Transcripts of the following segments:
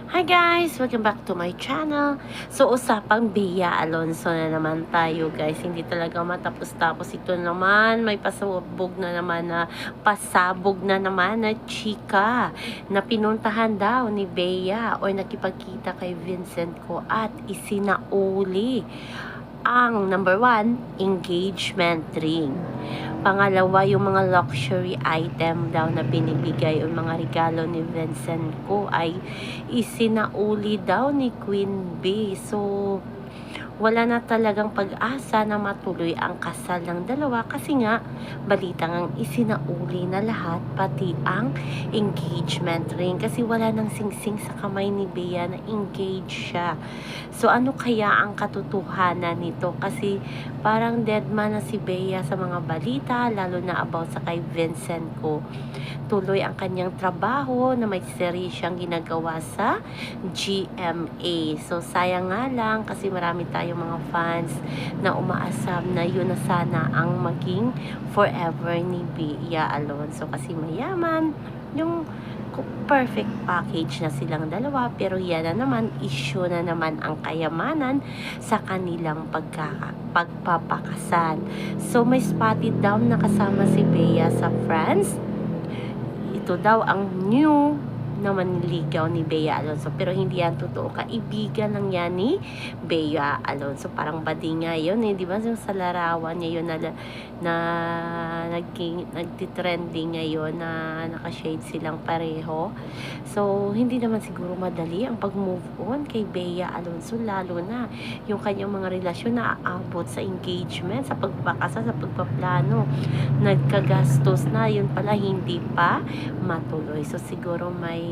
Hi guys! Welcome back to my channel. So, usapang Bea Alonso na naman tayo guys. Hindi talaga matapos-tapos ito naman. May pasabog na naman na chika na pinuntahan daw ni Bea o nakipagkita kay Vincent ko at isinauli ang number 1, engagement ring. Pangalawa, yung mga luxury item daw na binibigay o mga regalo ni Vincent ko ay isinauli daw ni Queen B. So, wala na talagang pag-asa na matuloy ang kasal ng dalawa kasi nga balitang ang isinauli na lahat pati ang engagement ring kasi wala nang singsing sa kamay ni Bea na engaged siya. So ano kaya ang katotohanan nito kasi parang dead man na si Bea sa mga balita lalo na about sa kay Vincent ko. Tuloy ang kanyang trabaho na may series siyang ginagawa sa GMA. So sayang nga lang kasi marami tayong mga fans na umaasam na yun na sana ang maging forever ni Bea Alonso kasi mayaman, yung perfect package na silang dalawa, pero yan na naman, issue na naman ang kayamanan sa kanilang pagpapakasal. So may spotted daw na kasama si Bea sa France. Ito daw ang new na manliligaw ni Bea Alonso, pero hindi yan totoo. Kaibigan lang yan ni Bea Alonso. Parang bading nga yun di ba? Sa larawan niya yun na nagtitrending ngayon na nakashade silang pareho. So, hindi naman siguro madali ang pag-move on kay Bea Alonso, lalo na yung kanyang mga relasyon na aabot sa engagement, sa pagpakasal, sa pagpaplano. Nagkagastos na, yun pala hindi pa matuloy. So, siguro may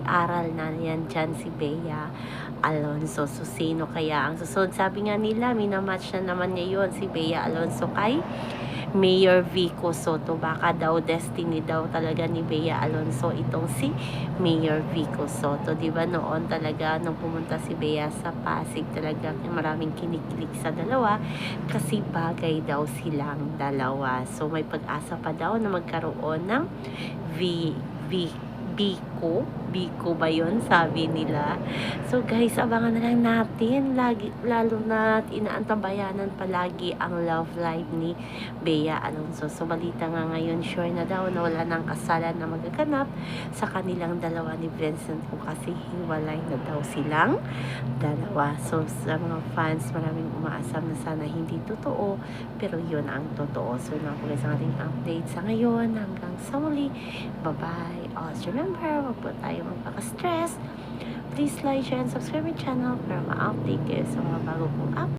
aral na yan dyan si Bea Alonso. So, sino kaya ang susunod? Sabi nga nila, minamatch na naman ngayon si Bea Alonso kay Mayor Vico Soto. Baka daw destiny daw talaga ni Bea Alonso itong si Mayor Vico Soto. Diba noon talaga nung pumunta si Bea sa Pasig, talaga maraming kinikilig sa dalawa kasi bagay daw silang dalawa. So may pag-asa pa daw na magkaroon ng Biko ba yun? Sabi nila. So guys, abangan na lang natin. Lalo na inaantabayanan palagi ang love life ni Bea Alonso. So balita nga ngayon, sure na daw na wala nang kasalan na magaganap sa kanilang dalawa ni Vincent ko kasi hiwalay na daw silang dalawa. So sa mga fans, maraming umaasam na sana hindi totoo, pero yun ang totoo. So na po guys ang ating update sa ngayon. Hanggang sa muli. Bye-bye. Always remember, wag po tayo magpaka-stress. Please like, share, and subscribe my channel para ma-update kayo sa mga bago kong update.